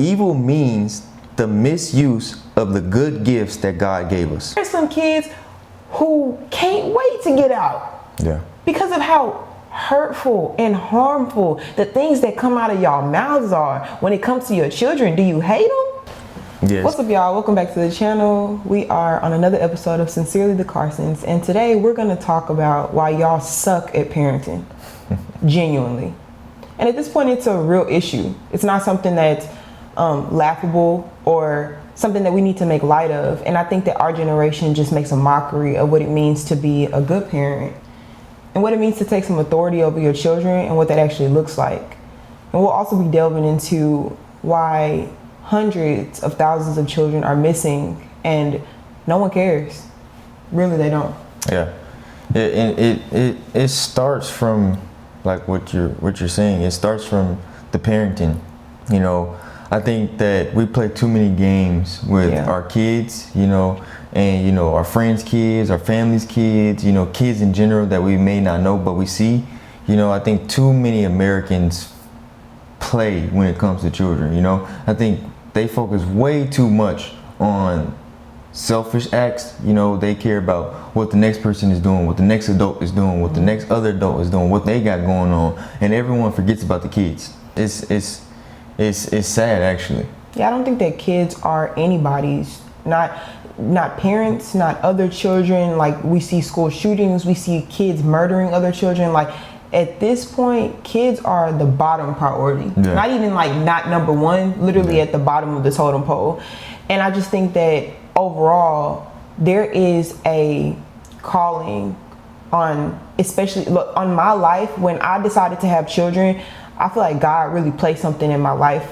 Evil means the misuse of the good gifts that God gave us. There's some kids who can't wait to get out. Yeah. Because of how hurtful and harmful the things that come out of y'all mouths are when it comes to your children. Do you hate them? Yes. What's up, y'all? Welcome back to the channel. We are on another episode of Sincerely the Carsons, and today we're going to talk about why y'all suck at parenting. Genuinely. And at this point, it's a real issue. It's not something that's laughable or something that we need to make light of. And I think that our generation just makes a mockery of what it means to be a good parent and what it means to take some authority over your children and what that actually looks like. And we'll also be delving into why hundreds of thousands of children are missing and no one cares. Really, they don't. Yeah. It starts from like what you're saying. It starts from the parenting. You know, I think that we play too many games with our kids, you know, and, you know, our friends' kids, our family's kids, you know, kids in general that we may not know, but we see. You know, I think too many Americans play when it comes to children, you know. I think they focus way too much on selfish acts. You know, they care about what the next person is doing, what the next adult is doing, what the next other adult is doing, what they got going on, and everyone forgets about the kids. It's sad, actually. Yeah, I don't think that kids are anybody's, not parents, not other children. Like, we see school shootings, we see kids murdering other children. Like, at this point, kids are the bottom priority. Yeah. Not even like not number one, literally at the bottom of the totem pole. And I just think that overall, there is a calling on, especially on my life. When I decided to have children, I feel like God really placed something in my life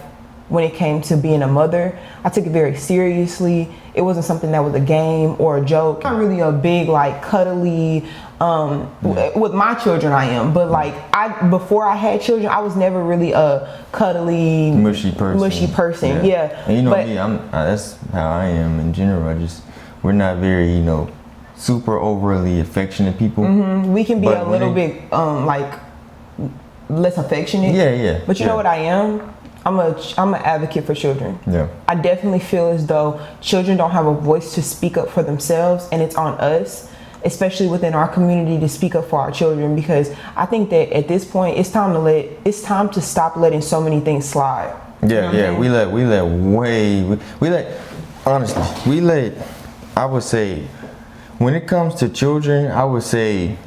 when it came to being a mother. I took it very seriously. It wasn't something that was a game or a joke. I'm not really a big, like, cuddly, with my children I am, but like before I had children, I was never really a cuddly, mushy person. Yeah. And you know me, that's how I am in general. We're not very, you know, super overly affectionate people. Mm-hmm. We can be a little bit like less affectionate. Yeah. But you know what I am? I'm an advocate for children. Yeah. I definitely feel as though children don't have a voice to speak up for themselves, and it's on us, especially within our community, to speak up for our children, because I think that at this point it's time to stop letting so many things slide. Yeah. We let I would say, when it comes to children, I would say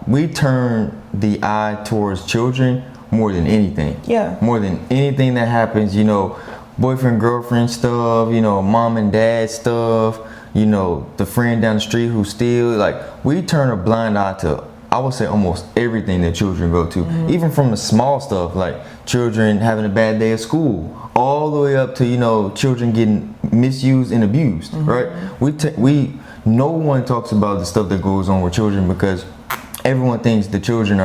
we turn the eye towards children more than anything. Yeah. More than anything that happens, you know, boyfriend, girlfriend stuff, you know, mom and dad stuff, you know, the friend down the street who steals. Like, we turn a blind eye to, I would say, almost everything that children go to. Mm-hmm. Even from the small stuff, like children having a bad day at school, all the way up to, you know, children getting misused and abused, right? No one talks about the stuff that goes on with children because everyone thinks the children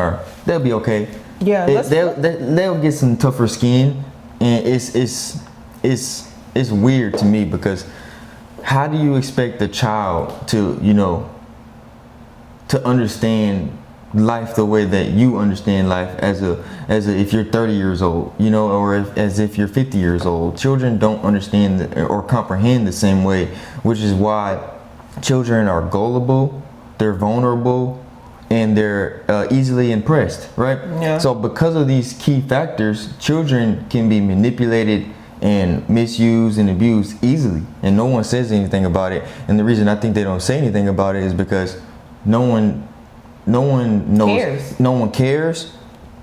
they'll be okay. Yeah, they'll get some tougher skin, and it's weird to me, because how do you expect the child to, you know, to understand life the way that you understand life as if you're 30 years old, you know, or as if you're 50 years old? Children don't understand or comprehend the same way, which is why children are gullible, they're vulnerable, and they're easily impressed, right? Yeah. So because of these key factors, children can be manipulated and misused and abused easily, and no one says anything about it. And the reason I think they don't say anything about it is because no one knows, no one cares,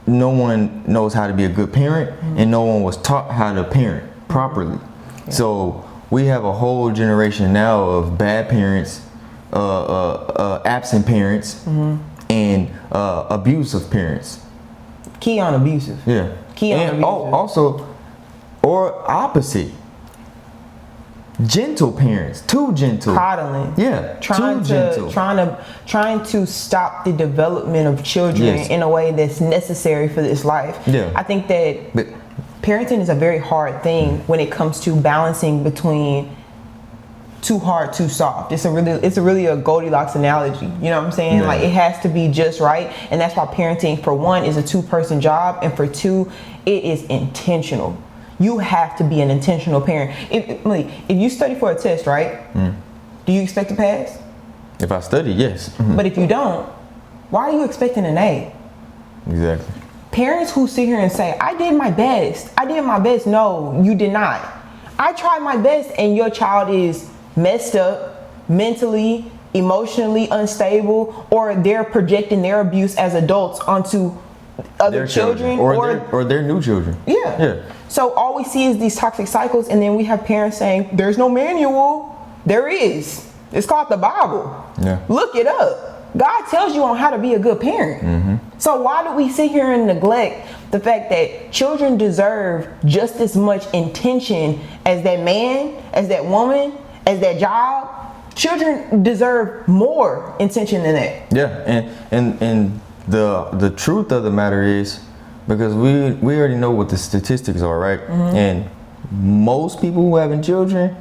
no one knows how to be a good parent, and no one was taught how to parent properly. Yeah. So we have a whole generation now of bad parents, absent parents, and abusive parents. Key on abusive. Yeah. Key on abusive. Also, or opposite. Gentle parents, too gentle. Coddling. Yeah. Trying to stop the development of children in a way that's necessary for this life. Yeah. I think that parenting is a very hard thing when it comes to balancing between too hard, too soft. It's really a Goldilocks analogy. You know what I'm saying? Yeah. Like, it has to be just right. And that's why parenting, for one, is a two-person job, and for two, it is intentional. you have to be an intentional parent. If you study for a test, right? Do you expect to pass? If I study, yes. But if you don't, why are you expecting an A? Exactly. Parents who sit here and say, I did my best. No, you did not. I tried my best, and your child is messed up mentally, emotionally unstable, or they're projecting their abuse as adults onto other Their children or their new children. Yeah. So all we see is these toxic cycles, and then we have parents saying, there's no manual. There is. It's called the Bible. Yeah. Look it up. God tells you on how to be a good parent. So why do we sit here and neglect the fact that children deserve just as much intention as that man, as that woman, as that job? Children deserve more intention than that. Yeah, and the truth of the matter is, because we already know what the statistics are, right? And most people who having children,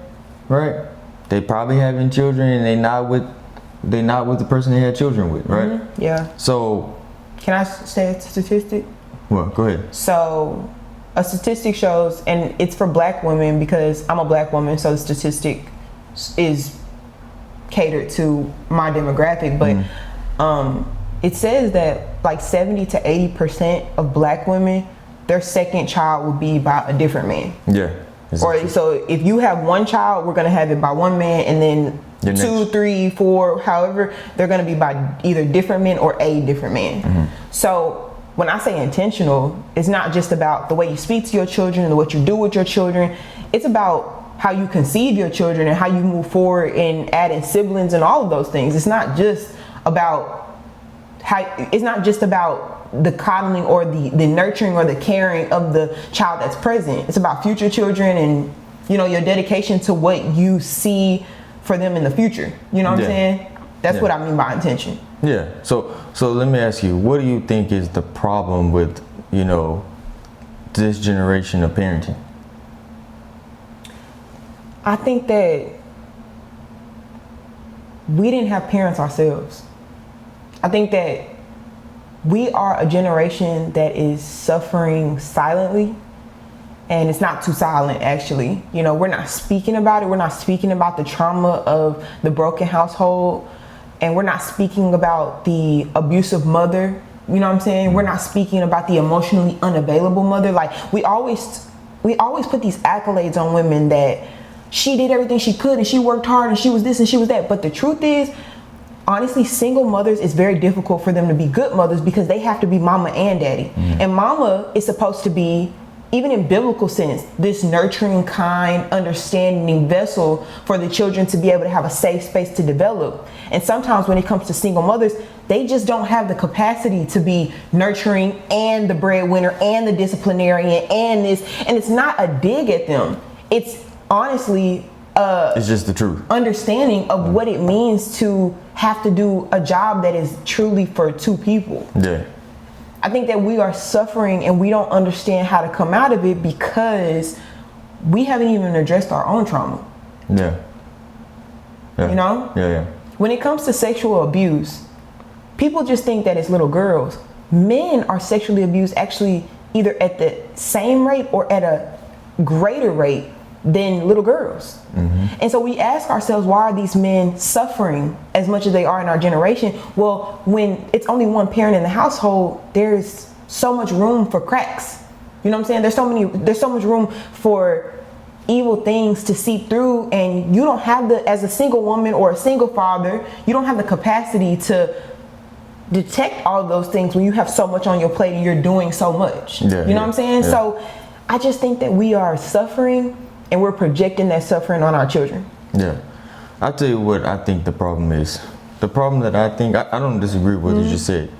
right? They probably having children, and they not with the person they had children with, right? Yeah. So, can I say a statistic? Well, go ahead. So, a statistic shows, and it's for black women because I'm a black woman, so the statistic is catered to my demographic. But it says that like 70 to 80% of black women, their second child will be by a different man. Yeah. Or so if you have one child, we're gonna have it by one man, and then Your 2, next. 3, 4, however, they're gonna be by either different men or a different man. So when I say intentional, it's not just about the way you speak to your children and what you do with your children. It's about how you conceive your children and how you move forward in adding siblings and all of those things. It's not just about the coddling or the nurturing or the caring of the child that's present. It's about future children and, you know, your dedication to what you see for them in the future. You know what I'm saying? That's what I mean by intention. Yeah. So let me ask you, what do you think is the problem with, you know, this generation of parenting? I think that we didn't have parents ourselves. I think that we are a generation that is suffering silently, and it's not too silent, actually. You know, we're not speaking about it. We're not speaking about the trauma of the broken household, and we're not speaking about the abusive mother. You know what I'm saying? We're not speaking about the emotionally unavailable mother. Like, we always put these accolades on women that she did everything she could and she worked hard and she was this and she was that. But the truth is, honestly, single mothers, it's very difficult for them to be good mothers because they have to be mama and daddy. And mama is supposed to be, even in biblical sense, this nurturing, kind, understanding vessel for the children to be able to have a safe space to develop. And sometimes when it comes to single mothers, they just don't have the capacity to be nurturing and the breadwinner and the disciplinarian and this. And it's not a dig at them. It's honestly It's just the truth. Understanding of what it means to have to do a job that is truly for two people. Yeah. I think that we are suffering and we don't understand how to come out of it because we haven't even addressed our own trauma. Yeah. You know? Yeah. When it comes to sexual abuse, people just think that it's little girls. Men are sexually abused actually either at the same rate or at a greater rate than little girls. And so we ask ourselves, why are these men suffering as much as they are in our generation? Well, when it's only one parent in the household, there's so much room for cracks. You know what I'm saying? There's so much room for evil things to seep through, and you don't have as a single woman or a single father, you don't have the capacity to detect all of those things when you have so much on your plate and you're doing so much. You know what I'm saying? Yeah. So I just think that we are suffering and we're projecting that suffering on our children. Yeah. I'll tell you what I think the problem is. The problem that I think, I don't disagree with what you just said,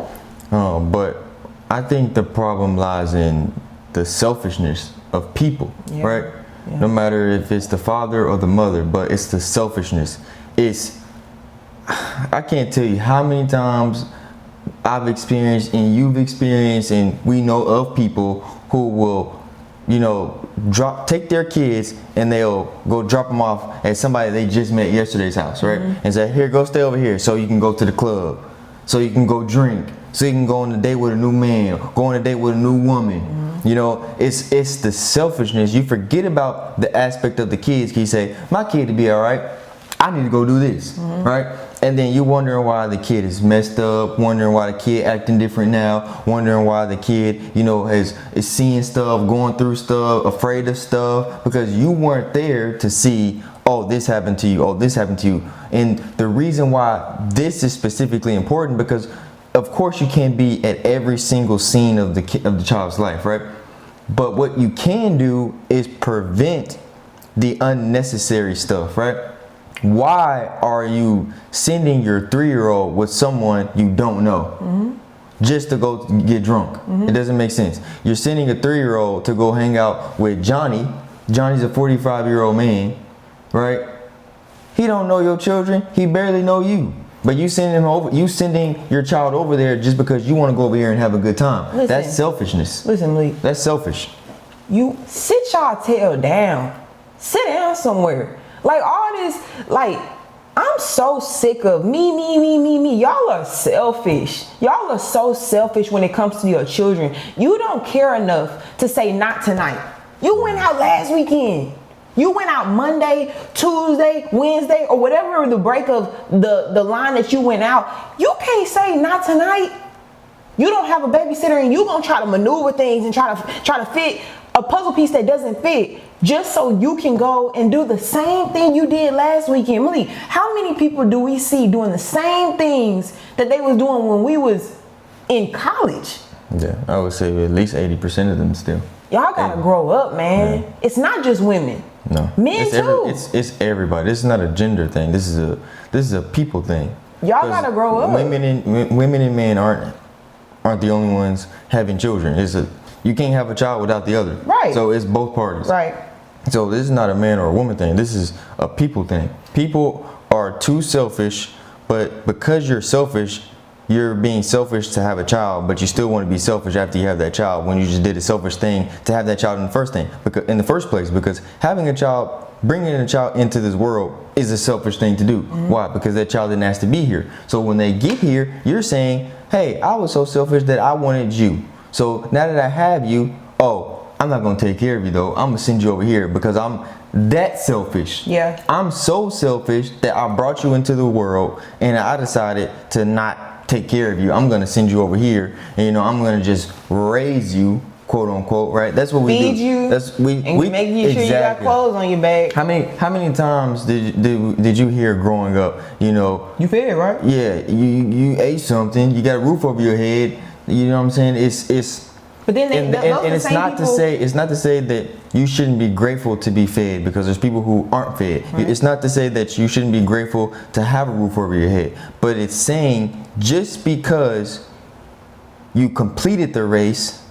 but I think the problem lies in the selfishness of people, right? Yeah. No matter if it's the father or the mother, but it's the selfishness. I can't tell you how many times I've experienced and you've experienced and we know of people who will, you know, take their kids and they'll go drop them off at somebody they just met yesterday's house, right? And say, here, go stay over here so you can go to the club, so you can go drink, so you can go on a date with a new man, go on a date with a new woman. You know, it's the selfishness. You forget about the aspect of the kids. You say, my kid to be all right, I need to go do this, right? And then you wondering why the kid is messed up, wondering why the kid acting different now, wondering why the kid, you know, is seeing stuff, going through stuff, afraid of stuff, because you weren't there to see, oh, this happened to you, oh, this happened to you. And the reason why this is specifically important, because of course you can't be at every single scene of the child's life, right? But what you can do is prevent the unnecessary stuff, right? Why are you sending your 3-year-old with someone you don't know just to go get drunk? It doesn't make sense. You're sending a 3-year-old to go hang out with Johnny. Johnny's a 45-year-old man, right? He don't know your children. He barely know you. But you sending him over. You sending your child over there just because you want to go over here and have a good time. Listen, that's selfishness. Listen, Lee. That's selfish. You sit y'all tail down. Sit down somewhere. Like all this, like, I'm so sick of me. Y'all are selfish. Y'all are so selfish when it comes to your children. You don't care enough to say not tonight. You went out last weekend. You went out Monday, Tuesday, Wednesday, or whatever the break of the line that you went out. You can't say not tonight. You don't have a babysitter and you gonna try to maneuver things and try to fit a puzzle piece that doesn't fit just so you can go and do the same thing you did last weekend. Malik, how many people do we see doing the same things that they was doing when we was in college? Yeah, I would say at least 80% of them still. Y'all gotta grow up, man. Yeah. It's not just women. No, men too. It's everybody. This is not a gender thing. This is a people thing. Y'all gotta grow up. Women and men aren't the only ones having children. You can't have a child without the other. Right. So it's both parties. Right. So this is not a man or a woman thing. This is a people thing. People are too selfish, but because you're selfish, you're being selfish to have a child, but you still want to be selfish after you have that child when you just did a selfish thing to have that child in the first place. Because having a child, bringing a child into this world is a selfish thing to do. Why? Because that child didn't ask to be here. So when they get here, you're saying, hey, I was so selfish that I wanted you. So now that I have you, I'm not going to take care of you though. I'm going to send you over here because I'm that selfish. Yeah. I'm so selfish that I brought you into the world and I decided to not take care of you. I'm going to send you over here and, I'm going to just raise you, quote unquote, right? That's what we do. Feed you. We make sure you got clothes on your back. How many times did you hear growing up, You fed, right? Yeah, you ate something, you got a roof over your head, you know what I'm saying? It's But then it's not to say that you shouldn't be grateful to be fed, because there's people who aren't fed. Right. It's not to say that you shouldn't be grateful to have a roof over your head, but it's saying just because you completed the race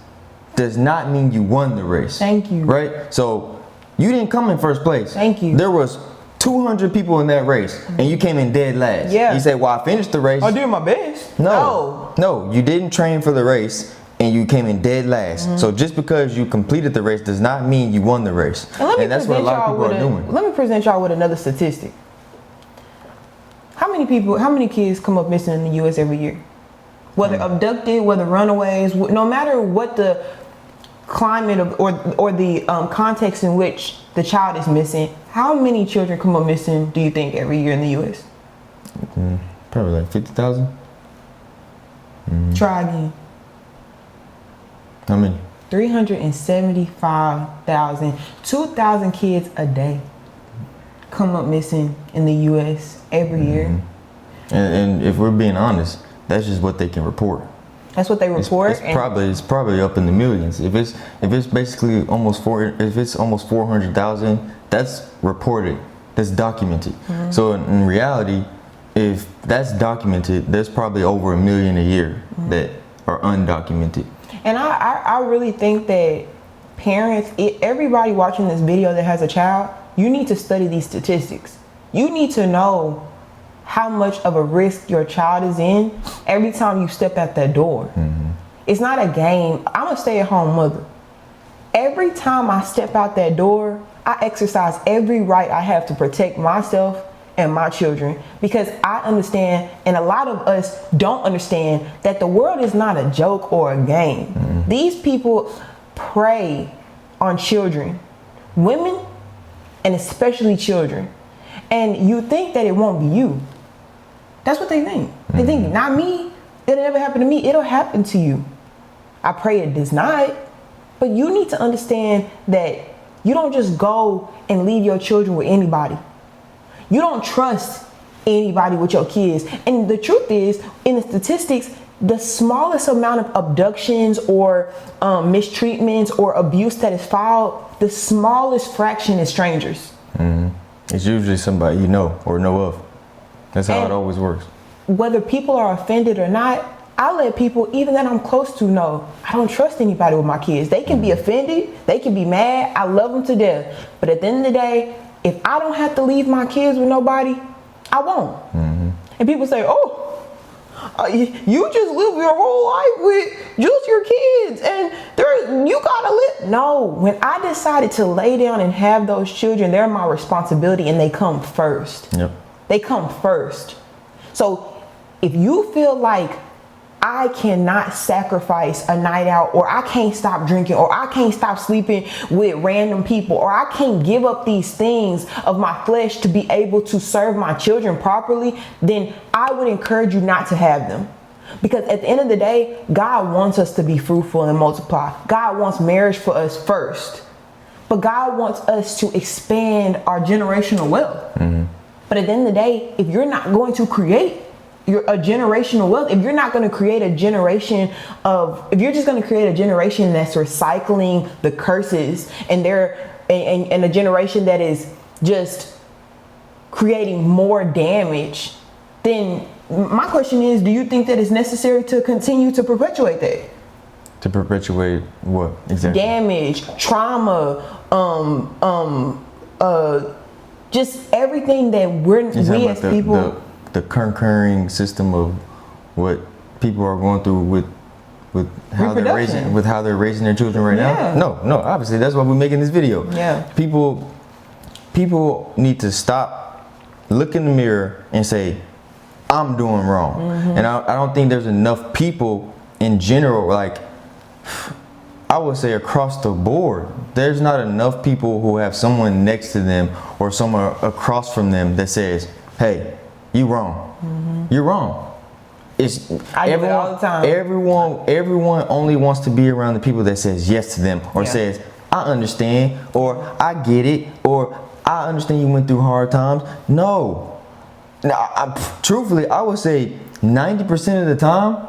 does not mean you won the race. Thank you. Right? So you didn't come in first place. Thank you. There was 200 people in that race and you came in dead last. Yeah. You say, well, I finished the race. I did my best. No, you didn't train for the race and you came in dead last. So just because you completed the race does not mean you won the race. And that's what a lot of people are doing. Let me present y'all with another statistic. How many kids come up missing in the U.S. every year? Whether abducted, whether runaways, no matter what the climate or the context in which the child is missing, how many children come up missing do you think every year in the U.S.? Probably like 50,000. Try again. How many? 375,000. 2,000 kids a day come up missing in the U.S. every year. And if we're being honest, that's just what they can report. That's what they report. It's probably up in the millions. If it's basically almost 400,000, that's reported. That's documented. So in reality, if that's documented, there's probably over 1 million a year that are undocumented. And I really think that parents, everybody watching this video that has a child, you need to study these statistics. You need to know how much of a risk your child is in every time you step out that door. It's not a game. I'm a stay-at-home mother. Every time I step out that door, I exercise every right I have to protect myself and my children, because I understand, and a lot of us don't understand, that the world is not a joke or a game. These people prey on children, women, and especially children. And you think that it won't be you. That's what they think. They think, not me. It'll never happen to me. It'll happen to you. I pray it does not. But you need to understand that you don't just go and leave your children with anybody. You don't trust anybody with your kids. And the truth is, in the statistics, the smallest amount of abductions or mistreatments or abuse that is filed, the smallest fraction is strangers. It's usually somebody you know or know of. That's how it always works. Whether people are offended or not, I let people, even that I'm close to, know I don't trust anybody with my kids. They can be offended, they can be mad, I love them to death. But at the end of the day, if I don't have to leave my kids with nobody, I won't. And people say, oh, you just live your whole life with just your kids and you gotta live. No, when I decided to lay down and have those children, they're my responsibility and they come first. Yep. They come first. So if you feel like I cannot sacrifice a night out, or I can't stop drinking, or I can't stop sleeping with random people, or I can't give up these things of my flesh to be able to serve my children properly, then I would encourage you not to have them. Because at the end of the day, God wants us to be fruitful and multiply. God wants marriage for us first. But God wants us to expand our generational wealth. But at the end of the day, if you're not going to create a generational wealth, if you're not going to create a generation if you're just going to create a generation that's recycling the curses and and a generation that is just creating more damage, then my question is, do you think that it's necessary to continue to perpetuate that? To perpetuate what exactly? Damage, trauma, just everything that we as people. The concurring system of what people are going through with how they're raising their children right now. No, obviously that's why we're making this video. Yeah. People need to stop, look in the mirror and say, I'm doing wrong. And I don't think there's enough people in general, like I would say across the board, there's not enough people who have someone next to them or someone across from them that says, hey, you wrong. You're wrong. I do it all the time. Everyone only wants to be around the people that says yes to them or says, I understand, or I get it, or I understand you went through hard times. No. Now, truthfully, I would say 90% of the time,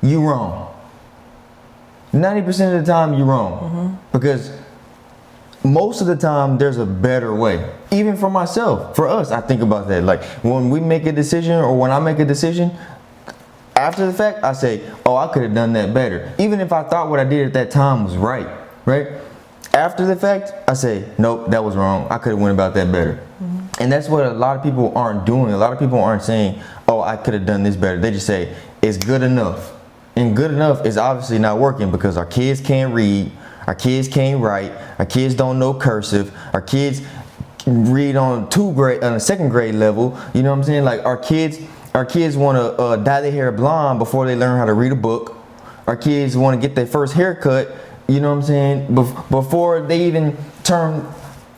you wrong. 90% of the time, you're wrong. Because most of the time there's a better way. Even for myself, for us, I think about that. Like when we make a decision or when I make a decision, after the fact, I say, oh, I could have done that better. Even if I thought what I did at that time was right? After the fact, I say, nope, that was wrong. I could have went about that better. And that's what a lot of people aren't doing. A lot of people aren't saying, oh, I could have done this better. They just say, it's good enough. And good enough is obviously not working because our kids can't read. Our kids can't write. Our kids don't know cursive. Our kids can read on a second grade level. You know what I'm saying? Like our kids want to dye their hair blonde before they learn how to read a book. Our kids want to get their first haircut. You know what I'm saying? Before they even turn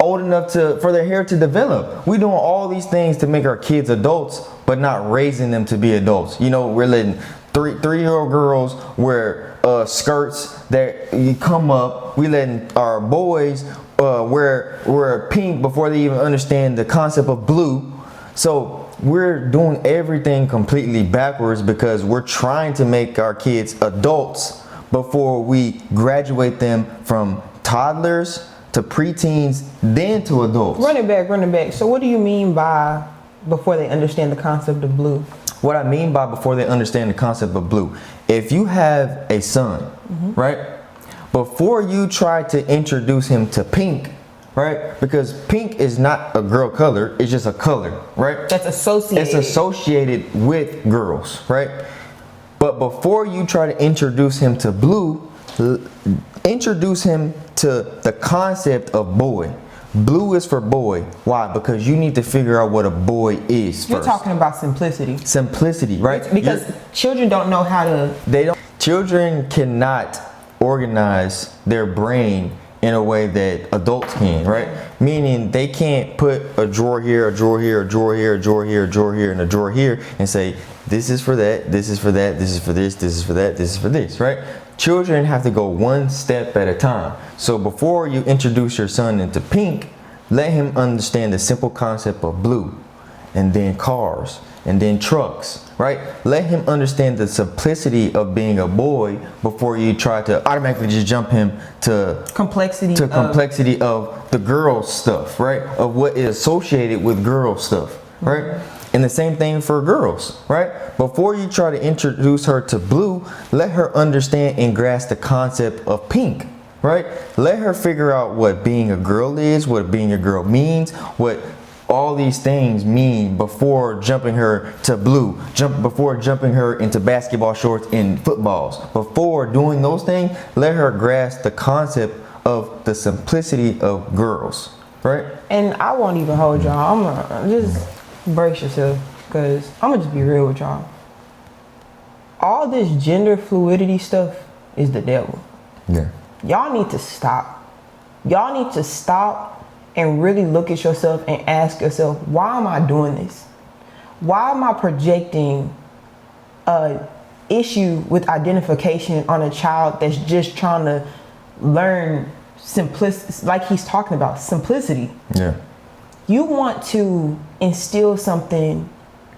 old enough for their hair to develop. We're doing all these things to make our kids adults, but not raising them to be adults. You know, we're letting three-year-old girls wear skirts that you come up. We letting our boys wear pink before they even understand the concept of blue. So we're doing everything completely backwards because we're trying to make our kids adults before we graduate them from toddlers to preteens, then to adults. Run it back. So what do you mean by before they understand the concept of blue? What I mean by before they understand the concept of blue, if you have a son, right, before you try to introduce him to pink, right, because pink is not a girl color, it's just a color, right? That's associated. It's associated with girls, right? But before you try to introduce him to blue, introduce him to the concept of boy. Blue is for boy. Why? Because you need to figure out what a boy is first. You're talking about simplicity. Simplicity, right? Because children don't know how to... children cannot organize their brain in a way that adults can, right? Meaning they can't put a drawer here, a drawer here, a drawer here, a drawer here, a drawer here, and a drawer here, and say, this is for that, this is for that, this is for this, this is for that, this is for this, right? Children have to go one step at a time. So before you introduce your son into pink, let him understand the simple concept of blue, and then cars, and then trucks, right? Let him understand the simplicity of being a boy before you try to automatically just jump him to complexity of the girl stuff, right? Of what is associated with girl stuff, right? And the same thing for girls, right? Before you try to introduce her to blue, let her understand and grasp the concept of pink, right? Let her figure out what being a girl is, what being a girl means, what all these things mean before jumping her to blue, before jumping her into basketball shorts and footballs. Before doing those things, let her grasp the concept of the simplicity of girls, right? And I won't even hold y'all. I'm gonna just brace yourself, because I'm gonna just be real with y'all. All this gender fluidity stuff is the devil. Yeah. Y'all need to stop. Y'all need to stop and really look at yourself and ask yourself, why am I doing this? Why am I projecting a issue with identification on a child that's just trying to learn simplicity, like he's talking about, simplicity? Yeah. You want to instill something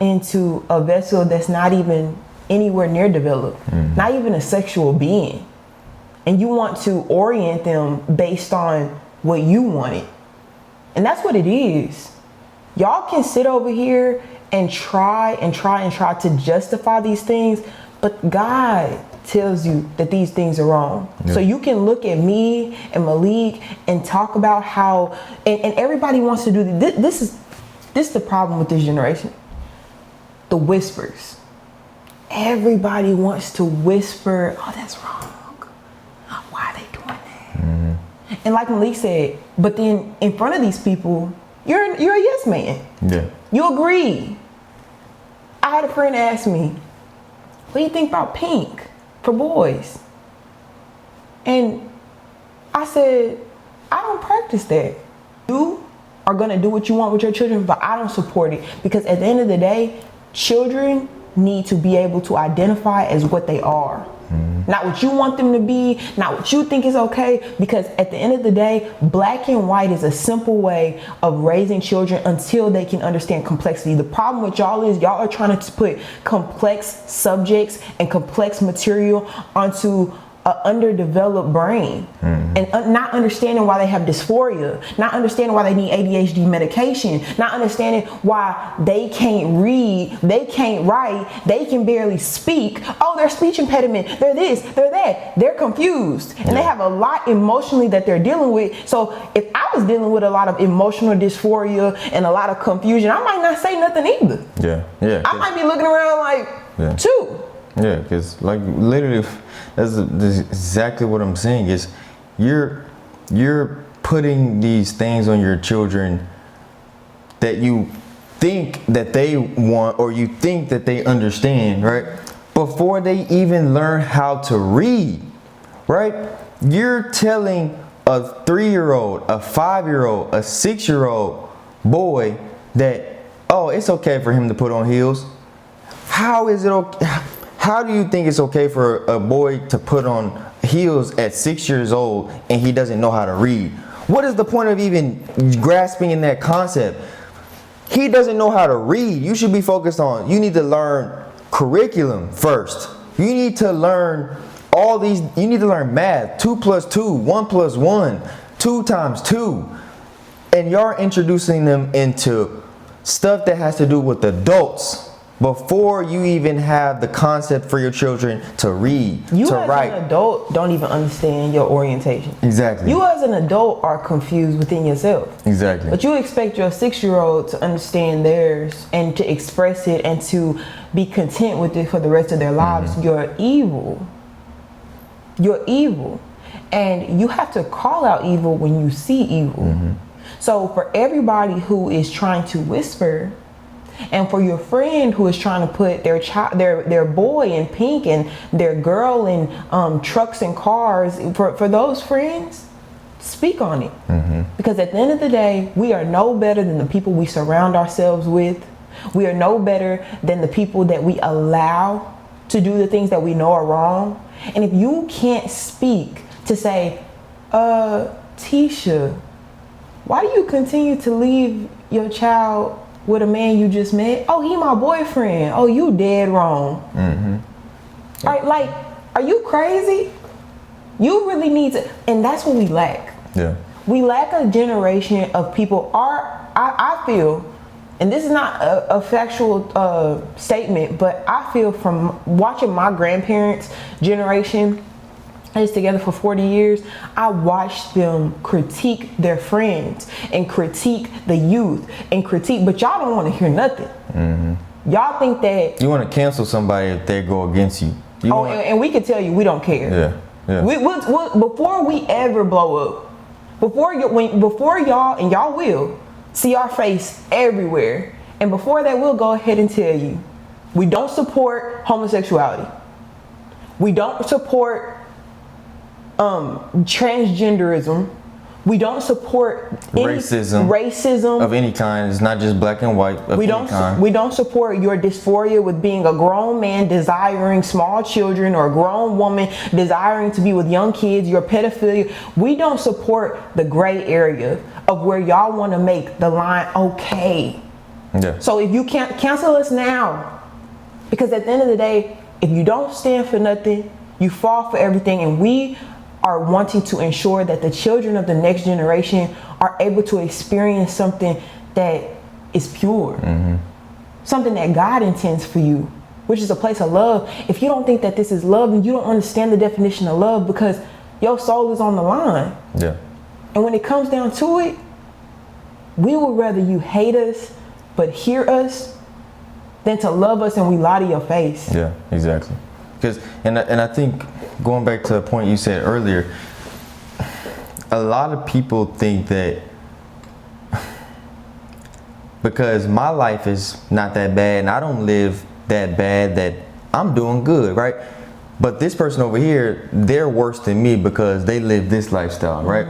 into a vessel that's not even anywhere near developed, not even a sexual being. And you want to orient them based on what you wanted. And that's what it is. Y'all can sit over here and try to justify these things, but God tells you that these things are wrong. Yeah. So you can look at me and Malik and talk about how, and everybody wants to do this. This is the problem with this generation. The whispers. Everybody wants to whisper, oh, that's wrong. Why are they doing that? And like Malik said, but then in front of these people, you're a yes man. Yeah. You agree. I had a friend ask me, what do you think about pink for boys? And I said, I don't practice that. You are gonna do what you want with your children, but I don't support it, because at the end of the day, children need to be able to identify as what they are. Not what you want them to be, not what you think is okay, because at the end of the day, black and white is a simple way of raising children until they can understand complexity. The problem with y'all is y'all are trying to put complex subjects and complex material onto an underdeveloped brain, and not understanding why they have dysphoria, not understanding why they need ADHD medication, not understanding why they can't read, they can't write, they can barely speak. Oh, they're speech impediment, they're this, they're that. They're confused, and they have a lot emotionally that they're dealing with. So if I was dealing with a lot of emotional dysphoria and a lot of confusion, I might not say nothing either. Yeah. I might be looking around like, too. Yeah, because like literally, that's exactly what I'm saying is you're putting these things on your children that you think that they want or you think that they understand, right? Before they even learn how to read, right? You're telling a 3-year-old, a 5-year-old, a 6-year-old boy that, oh, it's okay for him to put on heels. How is it okay? How do you think it's okay for a boy to put on heels at 6 years old and he doesn't know how to read? What is the point of even grasping in that concept? He doesn't know how to read. You should be focused on, you need to learn curriculum first. You need to learn all these, you need to learn math, 2 + 2, 1 + 1, 2 × 2. And you're introducing them into stuff that has to do with adults before you even have the concept for your children to read, you to as write. An adult don't even understand your orientation. Exactly. You as an adult are confused within yourself. Exactly. But you expect your 6-year-old to understand theirs and to express it and to be content with it for the rest of their lives. You're evil. You're evil. And you have to call out evil when you see evil. So for everybody who is trying to whisper, And for your friend who is trying to put their child, their boy in pink and their girl in trucks and cars, for those friends, speak on it. Because at the end of the day, we are no better than the people we surround ourselves with. We are no better than the people that we allow to do the things that we know are wrong. And if you can't speak to say, Tyshe, why do you continue to leave your child with a man you just met? Oh, he my boyfriend. Oh, you dead wrong. Are you crazy? You really need to, and that's what we lack. Yeah. We lack a generation of people. I feel, and this is not a factual statement, but I feel from watching my grandparents' generation, I was together for 40 years, I watched them critique their friends and critique the youth and critique, but y'all don't want to hear nothing. Y'all think that you want to cancel somebody if they go against you. And we can tell you we don't care. Yeah. Before we ever blow up, before y'all, and y'all will see our face everywhere, and before that, we'll go ahead and tell you we don't support homosexuality. We don't support transgenderism. We don't support racism of any kind. It's not just black and white. We don't support your dysphoria with being a grown man desiring small children, or a grown woman desiring to be with young kids. Your pedophilia. We don't support the gray area of where y'all want to make the line okay. Yeah. So if you can't cancel us now, because at the end of the day, if you don't stand for nothing, you fall for everything, and we are wanting to ensure that the children of the next generation are able to experience something that is pure, something that God intends for you, which is a place of love. If you don't think that this is love, then you don't understand the definition of love, because your soul is on the line. Yeah. And when it comes down to it, we would rather you hate us but hear us than to love us and we lie to your face. Yeah, exactly. Because and I think, going back to the point you said earlier, a lot of people think that because my life is not that bad and I don't live that bad, that I'm doing good, right? But this person over here, they're worse than me because they live this lifestyle, right?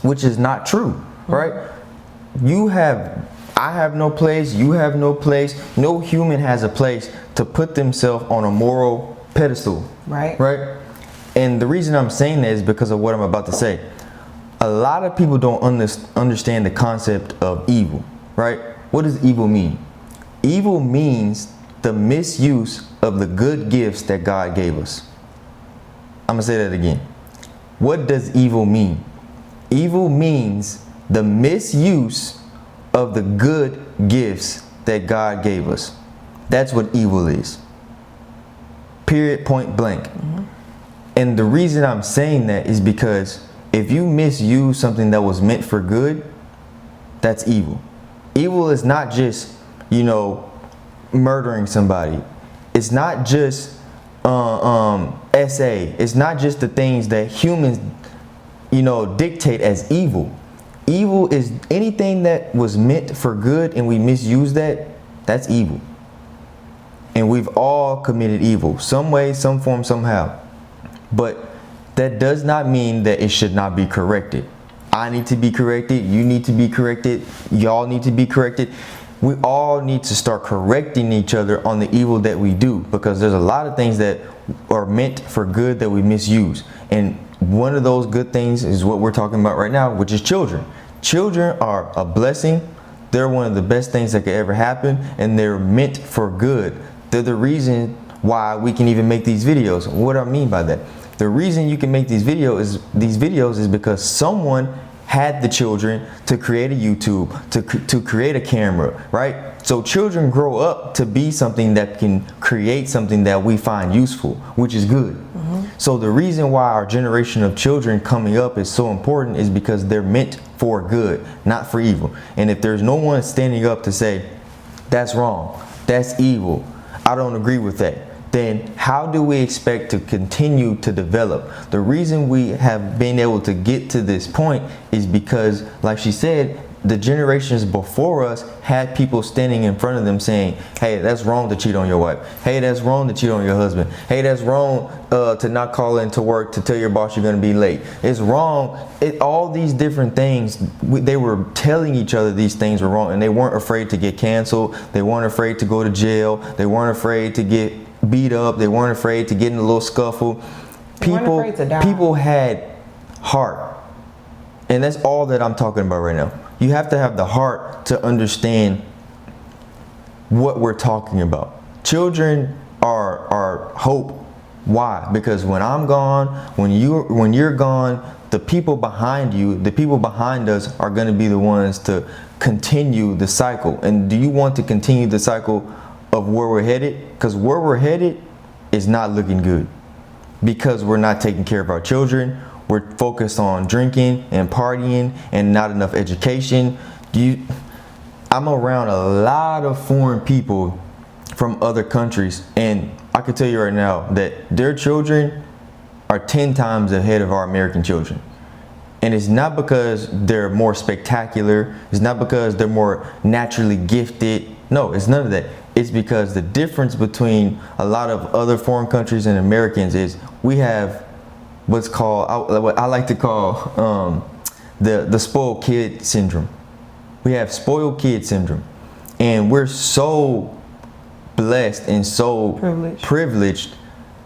Which is not true, right? I have no place, you have no place. No human has a place to put themselves on a moral pedestal, right? And the reason I'm saying that is because of what I'm about to say. A lot of people don't understand the concept of evil, right? What does evil mean? Evil means the misuse of the good gifts that God gave us. I'm gonna say that again. What does evil mean? Evil means the misuse of the good gifts that God gave us. That's what evil is. Period, point blank. And the reason I'm saying that is because if you misuse something that was meant for good, that's evil. Evil is not just, murdering somebody. It's not just It's not just the things that humans, dictate as evil. Evil is anything that was meant for good and we misuse that, that's evil. And we've all committed evil, some way, some form, somehow. But that does not mean that it should not be corrected. I need to be corrected, you need to be corrected, y'all need to be corrected. We all need to start correcting each other on the evil that we do, because there's a lot of things that are meant for good that we misuse. And one of those good things is what we're talking about right now, which is children. Children are a blessing. They're one of the best things that could ever happen, and they're meant for good. They're the reason why we can even make these videos. What do I mean by that? The reason you can make these videos is because someone had the children to create a YouTube, to create a camera, right? So children grow up to be something that can create something that we find useful, which is good. So the reason why our generation of children coming up is so important is because they're meant for good, not for evil. And if there's no one standing up to say, that's wrong, that's evil, I don't agree with that, then how do we expect to continue to develop? The reason we have been able to get to this point is because, like she said, the generations before us had people standing in front of them saying, hey, that's wrong to cheat on your wife. Hey, that's wrong to cheat on your husband. Hey, that's wrong to not call into work to tell your boss you're going to be late. It's wrong. All these different things, they were telling each other these things were wrong, and they weren't afraid to get canceled. They weren't afraid to go to jail. They weren't afraid to get beat up. They weren't afraid to get in a little scuffle. People had heart. And that's all that I'm talking about right now. You have to have the heart to understand what we're talking about. Children are hope. Why? Because when I'm gone, when you're gone, the people behind you, the people behind us are going to be the ones to continue the cycle. And do you want to continue the cycle of where we're headed? Because where we're headed is not looking good. Because we're not taking care of our children. We're focused on drinking and partying and not enough education. I'm around a lot of foreign people from other countries, and I can tell you right now that their children are 10 times ahead of our American children. And it's not because they're more spectacular. It's not because they're more naturally gifted. No, it's none of that. It's because the difference between a lot of other foreign countries and Americans is we have what's called, what I like to call the spoiled kid syndrome. We have spoiled kid syndrome, and we're so blessed and so privileged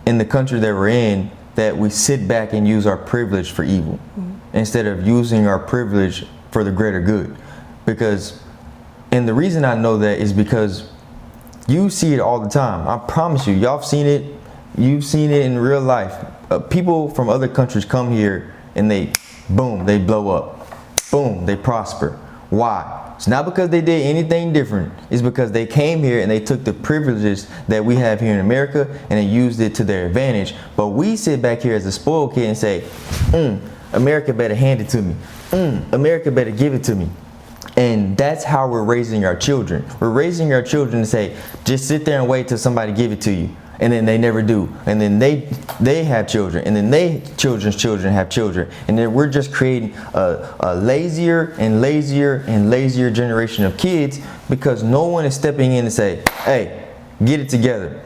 in the country that we're in that we sit back and use our privilege for evil instead of using our privilege for the greater good. And the reason I know that is because you see it all the time. I promise you, y'all have seen it. You've seen it in real life. People from other countries come here and they blow up. Boom, they prosper. Why? It's not because they did anything different. It's because they came here and they took the privileges that we have here in America and they used it to their advantage. But we sit back here as a spoiled kid and say, America better hand it to me. America better give it to me. And that's how we're raising our children. We're raising our children to say, just sit there and wait till somebody give it to you. And then they never do. And then they have children. And then they children's children have children. And then we're just creating a lazier and lazier and lazier generation of kids because no one is stepping in and say, hey, get it together.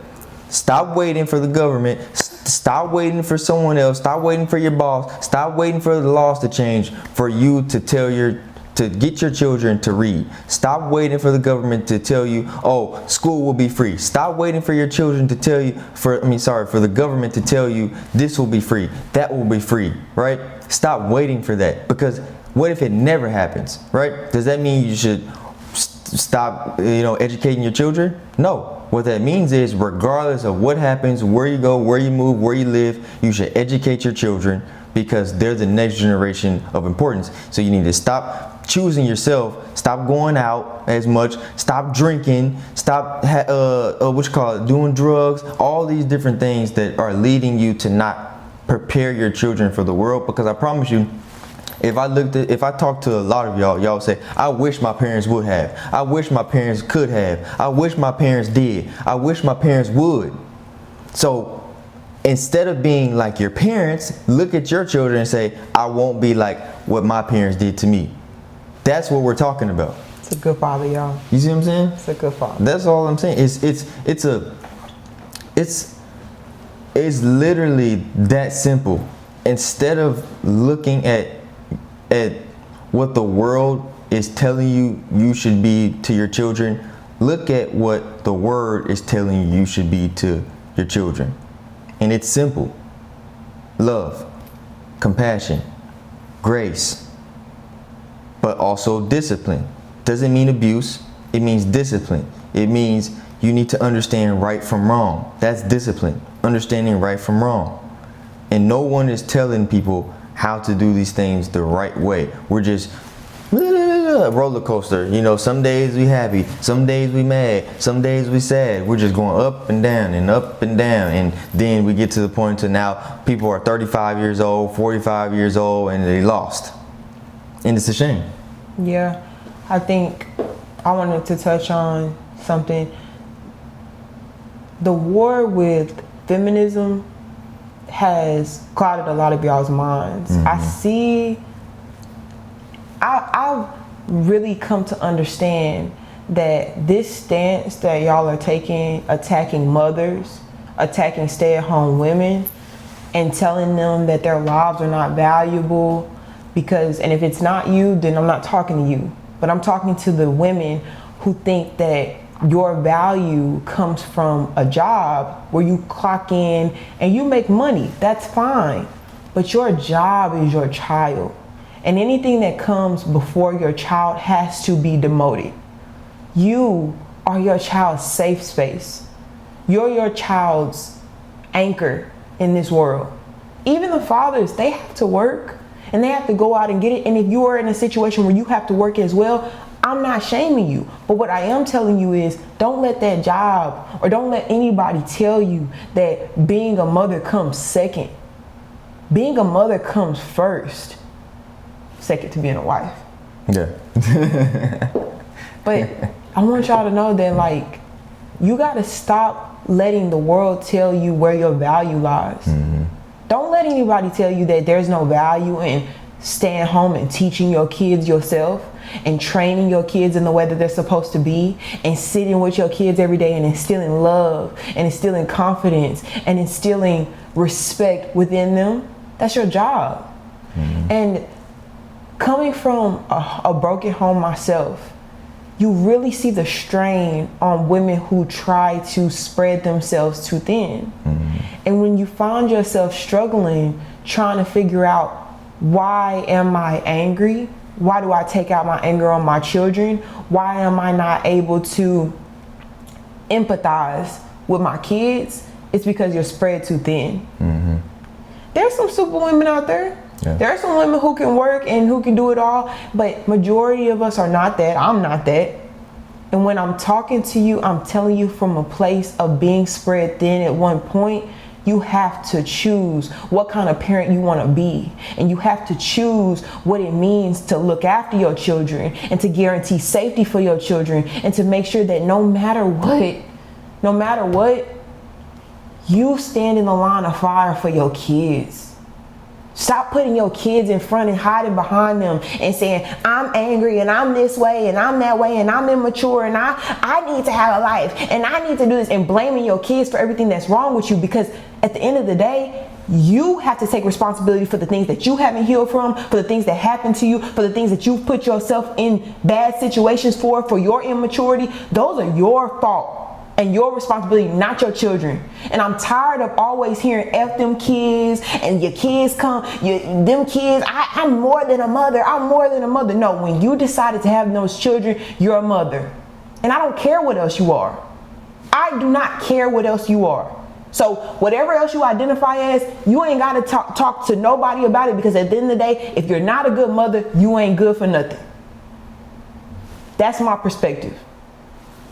Stop waiting for the government. Stop waiting for someone else. Stop waiting for your boss. Stop waiting for the laws to change for you to get your children to read. Stop waiting for the government to tell you, oh, school will be free. Stop waiting for your children to tell you, for the government to tell you this will be free, that will be free, right? Stop waiting for that, because what if it never happens, right? Does that mean you should stop, educating your children? No. What that means is, regardless of what happens, where you go, where you move, where you live, you should educate your children because they're the next generation of importance. So you need to stop choosing yourself, stop going out as much, stop drinking, stop doing drugs, all these different things that are leading you to not prepare your children for the world. Because I promise you, if I talk to a lot of y'all say, I wish my parents would have. I wish my parents could have. I wish my parents did. I wish my parents would. So instead of being like your parents, look at your children and say, I won't be like what my parents did to me. That's what we're talking about. It's a good father, y'all. You see what I'm saying? It's a good father. That's all I'm saying. It's literally that simple. Instead of looking at what the world is telling you should be to your children, look at what the word is telling you should be to your children. And it's simple. Love, compassion, grace, but also discipline. Doesn't mean abuse. It means discipline. It means you need to understand right from wrong. That's discipline. Understanding right from wrong. And no one is telling people how to do these things the right way. We're just roller coaster. Some days we happy, some days we mad, some days we sad. We're just going up and down and up and down. And then we get to the point to now people are 35 years old, 45 years old, and they lost. And it's a shame. Yeah, I think I wanted to touch on something. The war with feminism has clouded a lot of y'all's minds. I see, really come to understand that this stance that y'all are taking, attacking mothers, attacking stay-at-home women, and telling them that their lives are not valuable because, and if it's not you, then I'm not talking to you, but I'm talking to the women who think that your value comes from a job where you clock in and you make money. That's fine, but your job is your child, and anything that comes before your child has to be demoted. You are your child's safe space. You're your child's anchor in this world. Even the fathers, they have to work and they have to go out and get it. And if you are in a situation where you have to work as well, I'm not shaming you. But what I am telling you is, don't let that job or don't let anybody tell you that being a mother comes second. Being a mother comes first, second to being a wife. Yeah. But I want y'all to know that, like, you gotta stop letting the world tell you where your value lies. Mm-hmm. Don't let anybody tell you that there's no value in staying home and teaching your kids yourself and training your kids in the way that they're supposed to be and sitting with your kids every day and instilling love and instilling confidence and instilling respect within them. That's your job. Mm-hmm. And coming from a broken home myself, you really see the strain on women who try to spread themselves too thin. Mm-hmm. And when you find yourself struggling, trying to figure out, why am I angry? Why do I take out my anger on my children? Why am I not able to empathize with my kids? It's because you're spread too thin. Mm-hmm. There's some super women out there. Yeah. There are some women who can work and who can do it all, but majority of us are not that. I'm not that. And when I'm talking to you, I'm telling you from a place of being spread thin at one point. You have to choose what kind of parent you want to be. And you have to choose what it means to look after your children and to guarantee safety for your children and to make sure that no matter what, you stand in the line of fire for your kids. Stop putting your kids in front and hiding behind them and saying, I'm angry and I'm this way and I'm that way and I'm immature and I need to have a life and I need to do this, and blaming your kids for everything that's wrong with you, because at the end of the day, you have to take responsibility for the things that you haven't healed from, for the things that happened to you, for the things that you've put yourself in bad situations for your immaturity. Those are your fault and your responsibility, not your children. And I'm tired of always hearing F them kids and your kids them kids, I'm more than a mother, I'm more than a mother. No, when you decided to have those children, you're a mother. And I don't care what else you are. I do not care what else you are. So whatever else you identify as, you ain't got to talk to nobody about it, because at the end of the day, if you're not a good mother, you ain't good for nothing. That's my perspective.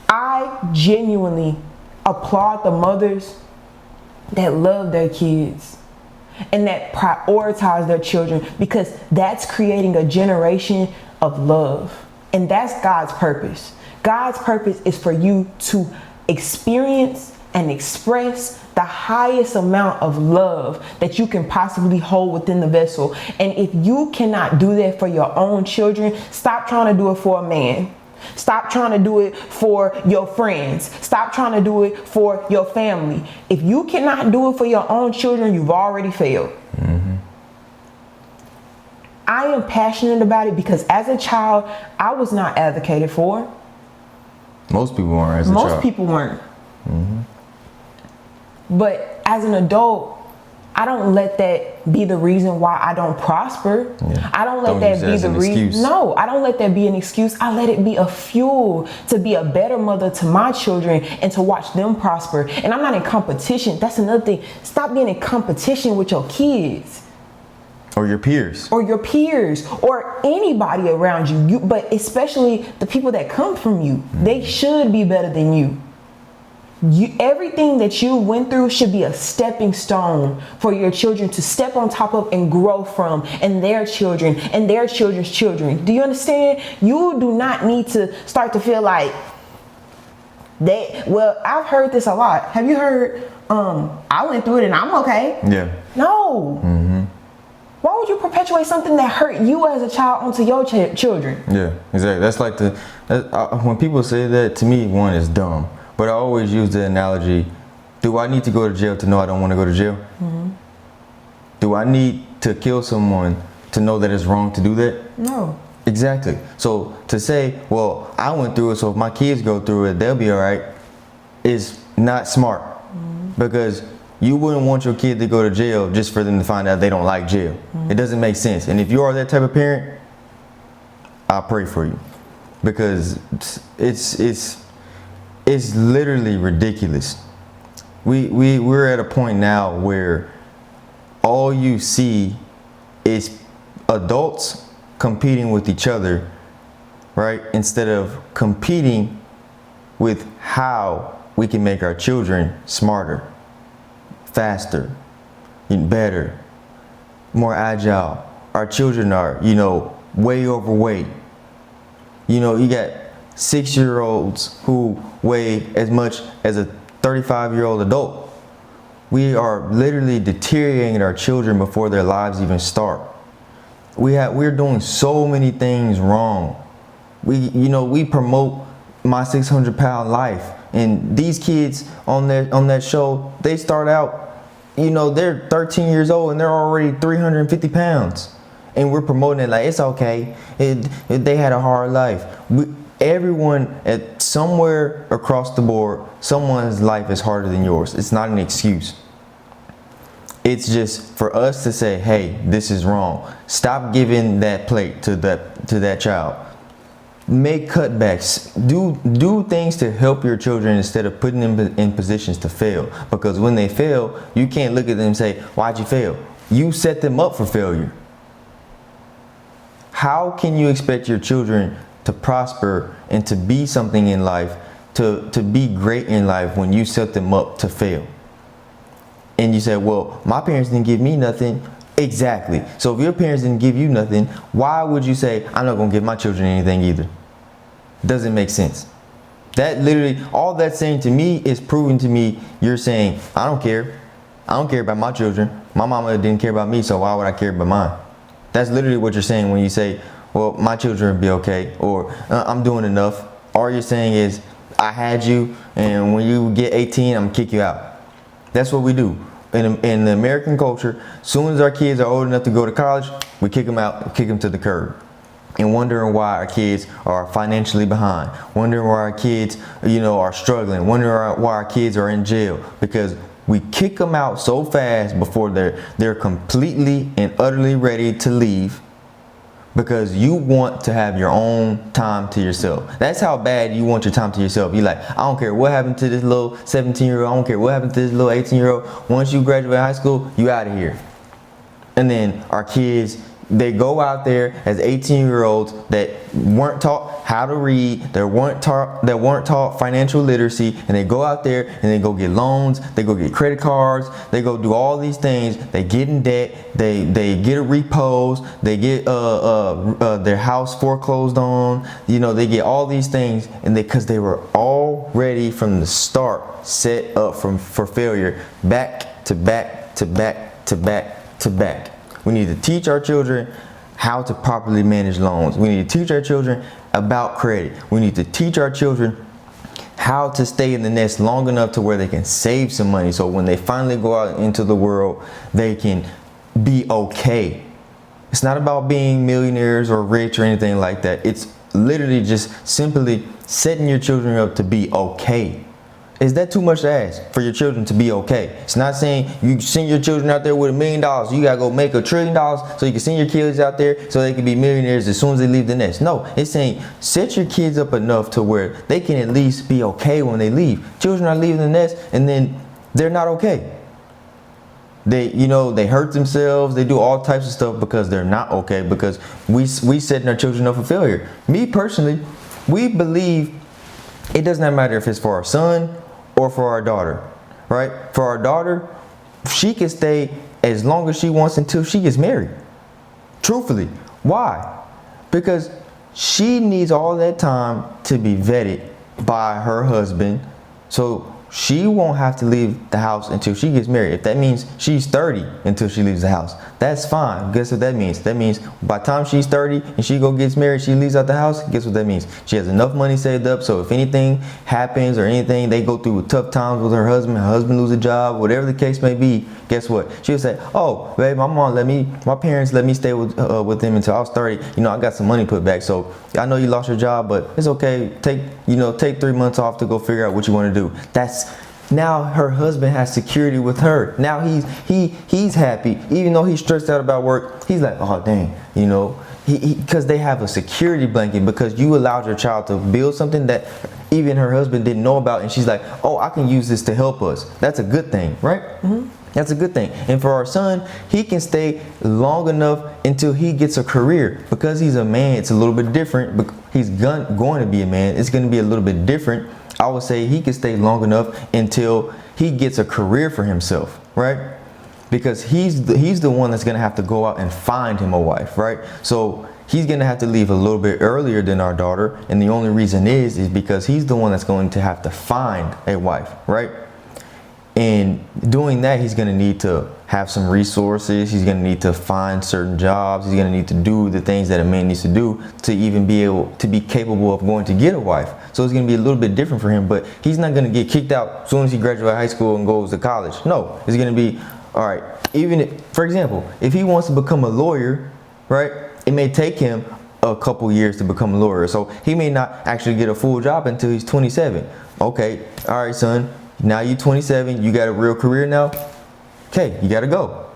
I genuinely applaud the mothers that love their kids and that prioritize their children, because that's creating a generation of love. And that's God's purpose. God's purpose is for you to experience and express the highest amount of love that you can possibly hold within the vessel. And if you cannot do that for your own children, stop trying to do it for a man. Stop trying to do it for your friends. Stop trying to do it for your family. If you cannot do it for your own children, you've already failed. Mm-hmm. I am passionate about it because as a child, I was not advocated for. Most people weren't as a child. Most people weren't. Mm-hmm. But as an adult, I don't let that be the reason why I don't prosper. Yeah. I don't let that be the reason. No, I don't let that be an excuse. I let it be a fuel to be a better mother to my children and to watch them prosper. And I'm not in competition. That's another thing. Stop being in competition with your kids. Or your peers. Or your peers. Or anybody around you. But especially the people that come from you. Mm-hmm. They should be better than you. Everything that you went through should be a stepping stone for your children to step on top of and grow from, and their children and their children's children. Do you understand? You do not need to start to feel like I've heard this a lot. Have you heard, I went through it and I'm okay? Yeah. No. Mm-hmm. Why would you perpetuate something that hurt you as a child onto your children? Yeah, exactly. That's like when people say that, to me, one is dumb. But I always use the analogy, do I need to go to jail to know I don't want to go to jail? Mm-hmm. Do I need to kill someone to know that it's wrong to do that? No. Exactly. So to say, well, I went through it, so if my kids go through it, they'll be all right, is not smart. Mm-hmm. Because you wouldn't want your kid to go to jail just for them to find out they don't like jail. Mm-hmm. It doesn't make sense. And if you are that type of parent, I pray for you, because it's literally ridiculous. We're at a point now where all you see is adults competing with each other, right? Instead of competing with how we can make our children smarter, faster, better, more agile. Our children are, way overweight. You got 6-year-olds who weigh as much as a 35-year-old adult. We are literally deteriorating our children before their lives even start. We're doing so many things wrong. We promote My 600-Pound Life, and these kids on that show, they start out, they're 13 years old and they're already 350 pounds, and we're promoting it like it's okay. They had a hard life. Everyone at somewhere across the board, someone's life is harder than yours. It's not an excuse. It's just for us to say, hey, this is wrong. Stop giving that plate to that child. Make cutbacks. Do things to help your children instead of putting them in positions to fail. Because when they fail, you can't look at them and say, why'd you fail? You set them up for failure. How can you expect your children to prosper and to be something in life, to be great in life, when you set them up to fail? And you say, well, my parents didn't give me nothing. Exactly. So if your parents didn't give you nothing, why would you say, I'm not going to give my children anything either? Doesn't make sense. That literally, all that's saying to me is proving to me you're saying, I don't care. I don't care about my children. My mama didn't care about me, so why would I care about mine? That's literally what you're saying when you say, well, my children will be okay, or I'm doing enough. All you're saying is, I had you, and when you get 18, I'm going to kick you out. That's what we do. In the American culture, as soon as our kids are old enough to go to college, we kick them out, kick them to the curb. And wondering why our kids are financially behind. Wondering why our kids, are struggling. Wondering why our kids are in jail. Because we kick them out so fast before they're completely and utterly ready to leave. Because you want to have your own time to yourself. That's how bad you want your time to yourself. You're like, I don't care what happened to this little 17-year-old. I don't care what happened to this little 18-year-old. Once you graduate high school, you out of here. And then our kids, they go out there as 18-year-olds that weren't taught how to read, that weren't taught financial literacy, and they go out there and they go get loans, they go get credit cards, they go do all these things, they get in debt, they get a repos, they get their house foreclosed on, they get all these things, and because they were already from the start set up for failure, back to back to back to back to back. We need to teach our children how to properly manage loans. We need to teach our children about credit. We need to teach our children how to stay in the nest long enough to where they can save some money, so when they finally go out into the world, they can be okay. It's not about being millionaires or rich or anything like that. It's literally just simply setting your children up to be okay. Is that too much to ask for your children to be okay? It's not saying you send your children out there with $1 million. You gotta go make $1 trillion so you can send your kids out there so they can be millionaires as soon as they leave the nest. No, it's saying set your kids up enough to where they can at least be okay when they leave. Children are leaving the nest and then they're not okay. They hurt themselves. They do all types of stuff because they're not okay, because we setting our children up for failure. Me personally, we believe it does not matter if it's for our son or for our daughter, right? For our daughter, she can stay as long as she wants until she gets married. Truthfully. Why? Because she needs all that time to be vetted by her husband, so she won't have to leave the house until she gets married. If that means she's 30 until she leaves the house, that's fine. Guess what that means? That means by the time she's 30 and she gets married, she leaves out the house, guess what that means? She has enough money saved up, so if anything happens or anything, they go through tough times with her husband lose a job, whatever the case may be, guess what? She'll say, oh, babe, my parents let me stay with them until I was 30. You know, I got some money put back, so I know you lost your job, but it's okay. Take 3 months off to go figure out what you want to do. Now her husband has security with her. Now he's happy, even though he's stressed out about work. He's like, oh dang, because they have a security blanket, because you allowed your child to build something that even her husband didn't know about, and she's like, oh, I can use this to help us. That's a good thing, right? Mm-hmm. That's a good thing. And for our son, he can stay long enough until he gets a career. Because he's a man, it's a little bit different. He's going to be a man. It's going to be a little bit different. I would say he can stay long enough until he gets a career for himself, right? Because he's the one that's going to have to go out and find him a wife, right? So he's going to have to leave a little bit earlier than our daughter. And the only reason is because he's the one that's going to have to find a wife, right? And doing that, he's going to need to have some resources. He's going to need to find certain jobs. He's going to need to do the things that a man needs to do to even be able to be capable of going to get a wife. So it's going to be a little bit different for him, but he's not going to get kicked out as soon as he graduates high school and goes to college. No, it's going to be, all right, even if, for example, if he wants to become a lawyer, right, it may take him a couple years to become a lawyer. So he may not actually get a full job until he's 27. Okay, all right, son. Now you're 27, you got a real career now. Okay, you got to go.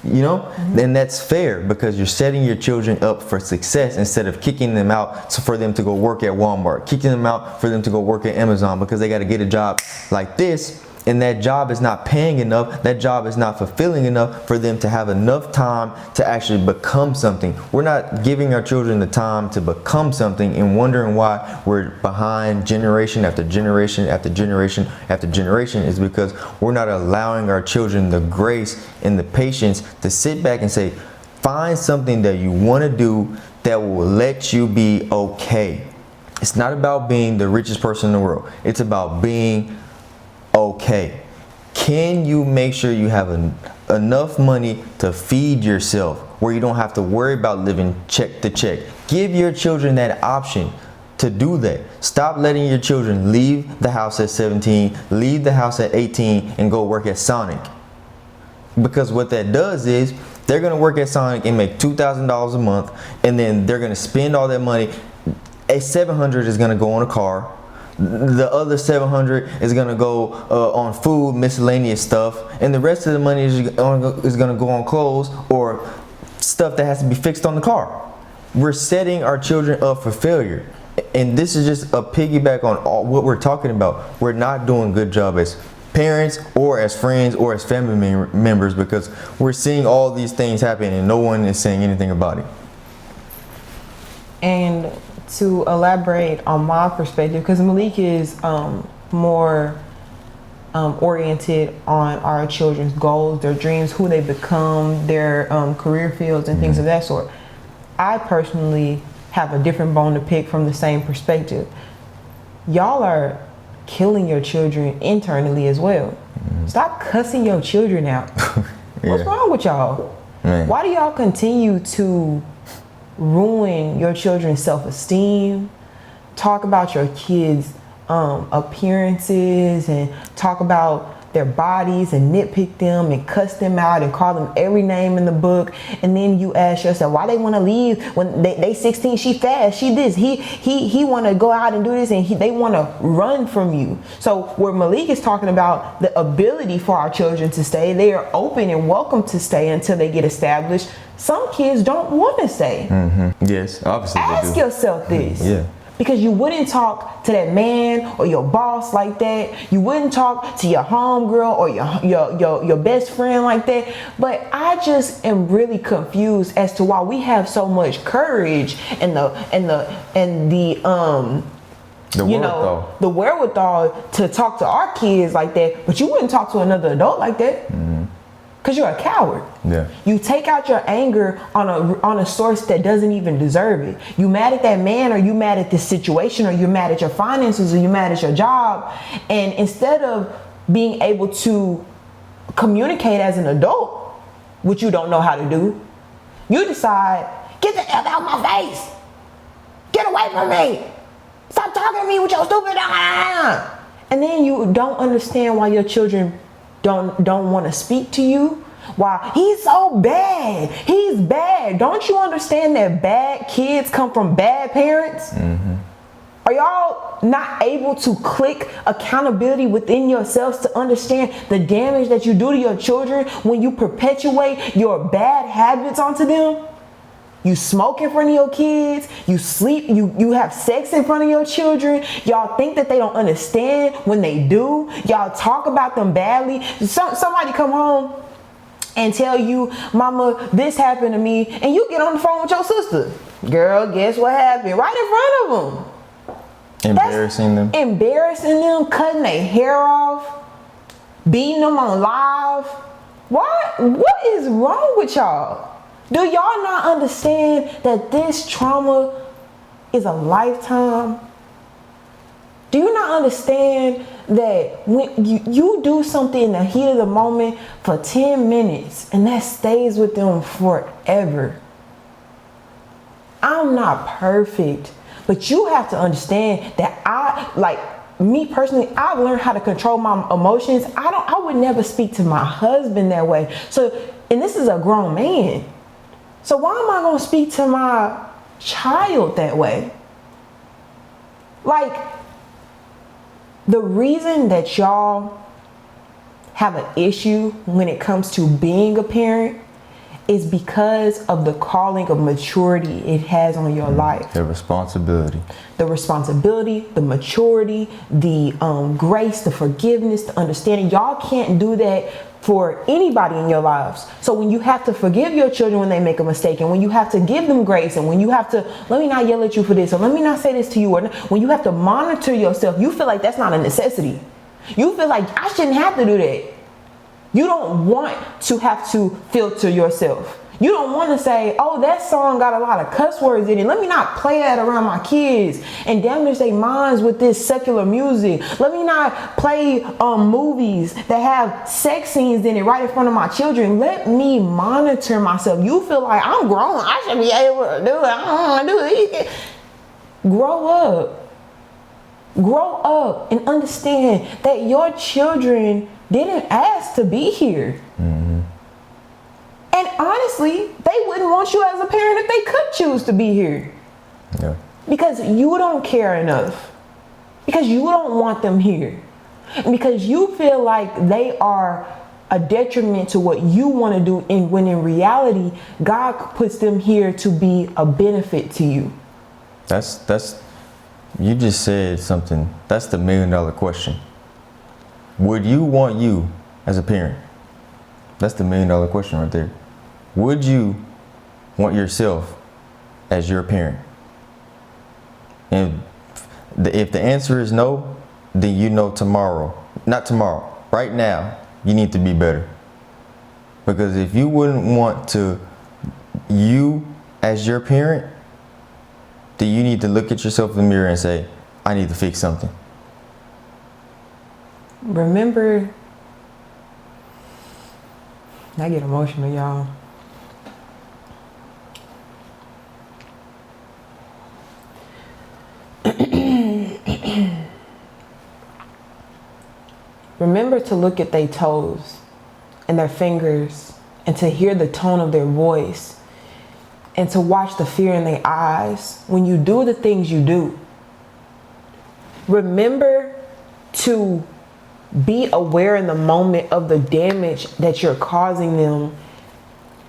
Then that's fair, because you're setting your children up for success instead of kicking them out for them to go work at Walmart, kicking them out for them to go work at Amazon because they got to get a job like this. And that job is not paying enough. That job is not fulfilling enough for them to have enough time to actually become something. We're not giving our children the time to become something, and wondering why we're behind generation after generation after generation after generation is because we're not allowing our children the grace and the patience to sit back and say, find something that you want to do that will let you be okay. It's not about being the richest person in the world. It's about being okay. Can you make sure you have enough money to feed yourself where you don't have to worry about living check to check? Give your children that option to do that. Stop letting your children leave the house at 17, leave the house at 18 and go work at Sonic. Because what that does is they're going to work at Sonic and make $2,000 a month, and then they're going to spend all that money. A $700 is going to go on a car. The other $700 is going to go on food, miscellaneous stuff, and the rest of the money is going to go on clothes or stuff that has to be fixed on the car. We're setting our children up for failure, and this is just a piggyback on what we're talking about. We're not doing a good job as parents or as friends or as family members, because we're seeing all these things happen and no one is saying anything about it. And to elaborate on my perspective, because Malik is more oriented on our children's goals, their dreams, who they become, their career fields and things of that sort. I personally have a different bone to pick from the same perspective. Y'all are killing your children internally as well. Stop cussing your children out. What's wrong with y'all? Why do y'all continue to ruin your children's self-esteem, talk about your kids' appearances, and talk about their bodies and nitpick them and cuss them out and call them every name in the book, and then you ask yourself why they want to leave when they 16, she fast, she this, he want to go out and do this, and they want to run from you. So where Malik is talking about the ability for our children to stay, they are open and welcome to stay until they get established. Some kids don't want to stay. Yes, obviously. Ask yourself this. Yeah. Because you wouldn't talk to that man or your boss like that. You wouldn't talk to your homegirl or your best friend like that. But I just am really confused as to why we have so much courage and the wherewithal to talk to our kids like that, but you wouldn't talk to another adult like that. Because you're a coward. Yeah. You take out your anger on a source that doesn't even deserve it. You mad at that man, or you mad at this situation, or you're mad at your finances, or you mad at your job. And instead of being able to communicate as an adult, which you don't know how to do. You decide, get the F out of my face. Get away from me. Stop talking to me with your stupid. And then you don't understand why your children don't want to speak to you. Why he's so bad. He's bad. Don't you understand that bad kids come from bad parents? Mm-hmm. Are y'all not able to click accountability within yourselves to understand the damage that you do to your children when you perpetuate your bad habits onto them? You smoke in front of your kids, you sleep, you have sex in front of your children. Y'all think that they don't understand when they do. Y'all talk about them badly. Somebody come home and tell you, mama, this happened to me, and you get on the phone with your sister. Girl, guess what happened? Right in front of them. Embarrassing them, cutting their hair off, beating them on live. What is wrong with y'all? Do y'all not understand that this trauma is a lifetime? Do you not understand that when you do something in the heat of the moment for 10 minutes and that stays with them forever? I'm not perfect. But you have to understand that me personally, I've learned how to control my emotions. I would never speak to my husband that way. So, and this is a grown man. So why am I going to speak to my child that way? Like, the reason that y'all have an issue when it comes to being a parent is because of the calling of maturity it has on your life. The responsibility, the maturity, the grace, the forgiveness, the understanding. Y'all can't do that for anybody in your lives. So when you have to forgive your children when they make a mistake, and when you have to give them grace, and when you have to, let me not yell at you for this, or let me not say this to you, or when you have to monitor yourself, you feel like that's not a necessity. You feel like I shouldn't have to do that. You don't want to have to filter yourself. You don't want to say, oh, that song got a lot of cuss words in it. Let me not play that around my kids and damage their minds with this secular music. Let me not play movies that have sex scenes in it right in front of my children. Let me monitor myself. You feel like I'm grown. I should be able to do it. I don't want to do it. Grow up. Grow up and understand that your children didn't ask to be here. Mm-hmm. And honestly, they wouldn't want you as a parent if they could choose to be here. Yeah. Because you don't care enough. Because you don't want them here. Because you feel like they are a detriment to what you want to do, and when in reality, God puts them here to be a benefit to you. That's you just said something. That's the $1 million question. Would you want you as a parent? That's the $1 million question right there. Would you want yourself as your parent? And if the answer is no, then you know not tomorrow, right now, you need to be better. Because if you wouldn't want you as your parent, then you need to look at yourself in the mirror and say, I need to fix something. Remember, I get emotional, y'all. Remember to look at their toes and their fingers, and to hear the tone of their voice, and to watch the fear in their eyes when you do the things you do. Remember to be aware in the moment of the damage that you're causing them,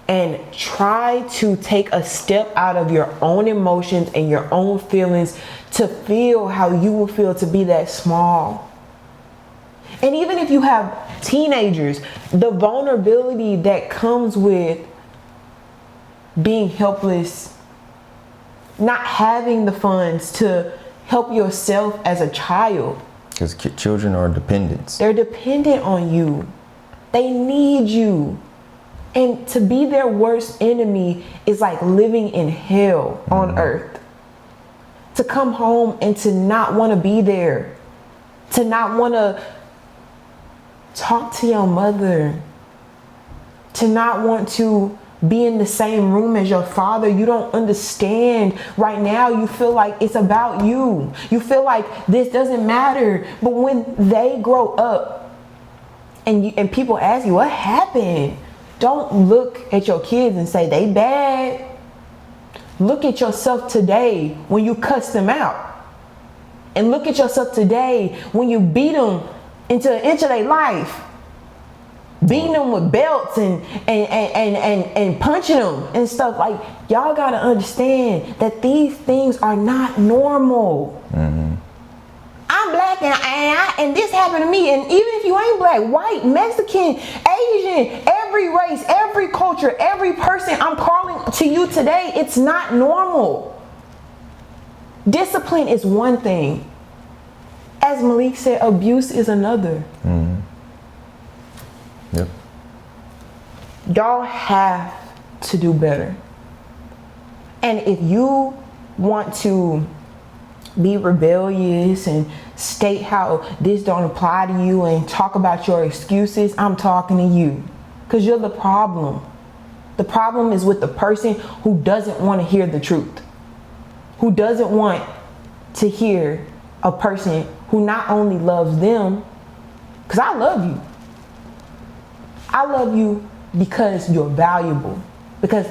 and try to take a step out of your own emotions and your own feelings to feel how you will feel to be that small. And even if you have teenagers, the vulnerability that comes with being helpless, not having the funds to help yourself as a child. Because children are dependents. They're dependent on you. They need you. And to be their worst enemy is like living in hell on earth. To come home and to not want to be there. To not want to talk to your mother. To not want to be in the same room as your father. You don't understand. Right now you feel like it's about you. You feel like this doesn't matter. But when they grow up and people ask you what happened, don't look at your kids and say they bad. Look at yourself today when you cuss them out. And look at yourself today when you beat them into an inch of their life. Beating them with belts and punching them and stuff. Like, y'all gotta understand that these things are not normal. Mm-hmm. I'm black and this happened to me. And even if you ain't black, white, Mexican, Asian, every race, every culture, every person I'm calling to you today, it's not normal. Discipline is one thing. As Malik said, abuse is another. Mm-hmm. Yep. Y'all have to do better. And if you want to be rebellious and state how this don't apply to you and talk about your excuses, I'm talking to you. Because you're the problem. The problem is with the person who doesn't want to hear the truth. Who doesn't want to hear a person who not only loves them, because I love you. I love you because you're valuable. Because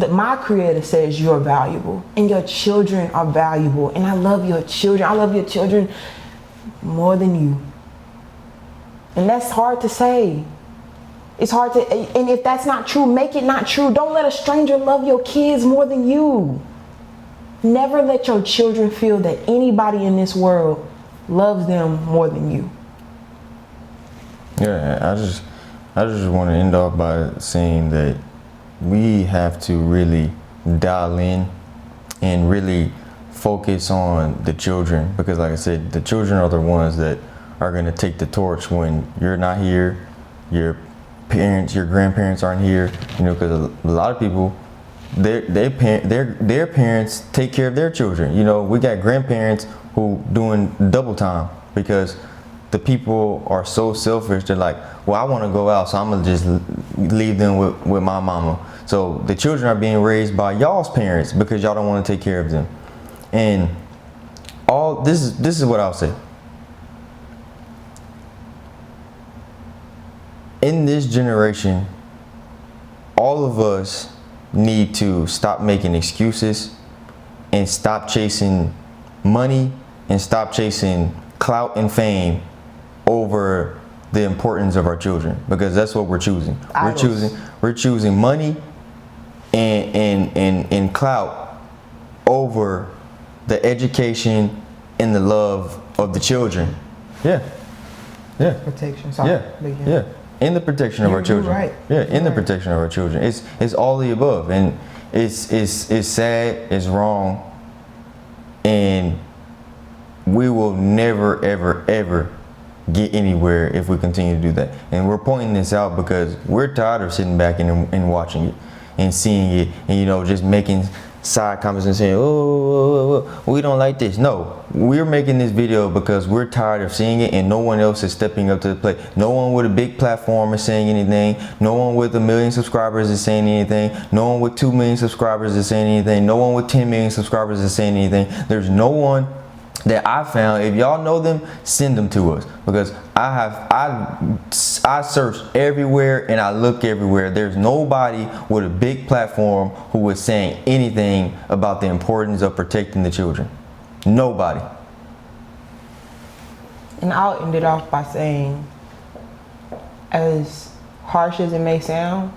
my creator says you're valuable. And your children are valuable. And I love your children. I love your children more than you. And that's hard to say. It's hard to, and if that's not true, make it not true. Don't let a stranger love your kids more than you. Never let your children feel that anybody in this world loves them more than you. Yeah, I just want to end off by saying that we have to really dial in and really focus on the children, because like I said, the children are the ones that are going to take the torch when you're not here, your parents, your grandparents aren't here, you know, because a lot of people, their parents take care of their children. You know, we got grandparents who doing double time because the people are so selfish. They're like, well, I want to go out, so I'm gonna just leave them with my mama. So the children are being raised by y'all's parents because y'all don't want to take care of them. And all this is what I'll say. In this generation, all of us need to stop making excuses and stop chasing money and stop chasing clout and fame over the importance of our children, because that's what we're choosing. We're choosing money and clout over the education and the love of the children. Yeah. Protection. Sorry. Yeah. In the protection of our children. Right. Yeah, in the protection of our children. It's all the above, and it's sad, it's wrong, and we will never ever get anywhere if we continue to do that. And we're pointing this out because we're tired of sitting back and watching it and seeing it, and you know, just making side comments and saying, oh, we don't like this. No, we're making this video because we're tired of seeing it, and no one else is stepping up to the plate. No one with a big platform is saying anything. No one with 1 million subscribers is saying anything. No one with 2 million subscribers is saying anything. No one with 10 million subscribers is saying anything. There's no one that I found. If y'all know them, send them to us, because I search everywhere and I look everywhere. There's nobody with a big platform who is saying anything about the importance of protecting the children. Nobody. And I'll end it off by saying, as harsh as it may sound,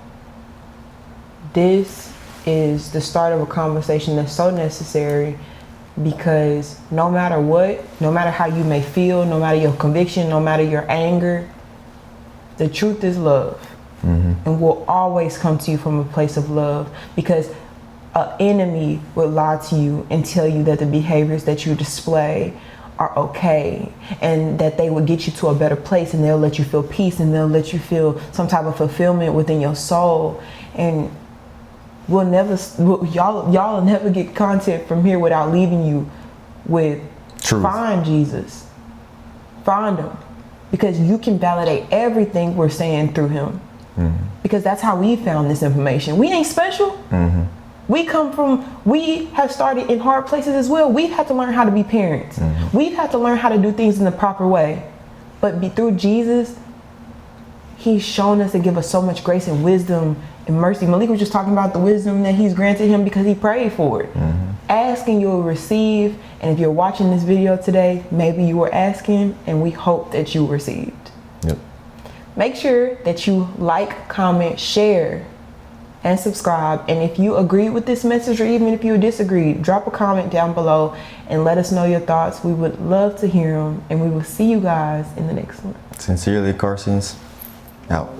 this is the start of a conversation that's so necessary. Because no matter what, no matter how you may feel, no matter your conviction, no matter your anger, the truth is love. Mm-hmm. And will always come to you from a place of love. Because an enemy will lie to you and tell you that the behaviors that you display are okay, and that they will get you to a better place, and they'll let you feel peace, and they'll let you feel some type of fulfillment within your soul. And y'all will never get content from here without leaving you with truth. Find Jesus. Find him. because you can validate everything we're saying through him. Because that's how we found this information. We ain't special. We have started in hard places as well. We've had to learn how to be parents. We've had to learn how to do things in the proper way. But through Jesus, he's shown us to give us so much grace and wisdom and mercy. Malik was just talking about the wisdom that he's granted him because he prayed for it. Ask and you'll receive. And if you're watching this video today, maybe you were asking, and we hope that you received. Yep. Make sure that you like, comment, share, and subscribe. And if you agree with this message, or even if you disagree, drop a comment down below and let us know your thoughts. We would love to hear them, and we will see you guys in the next one. Sincerely, Carsons, out.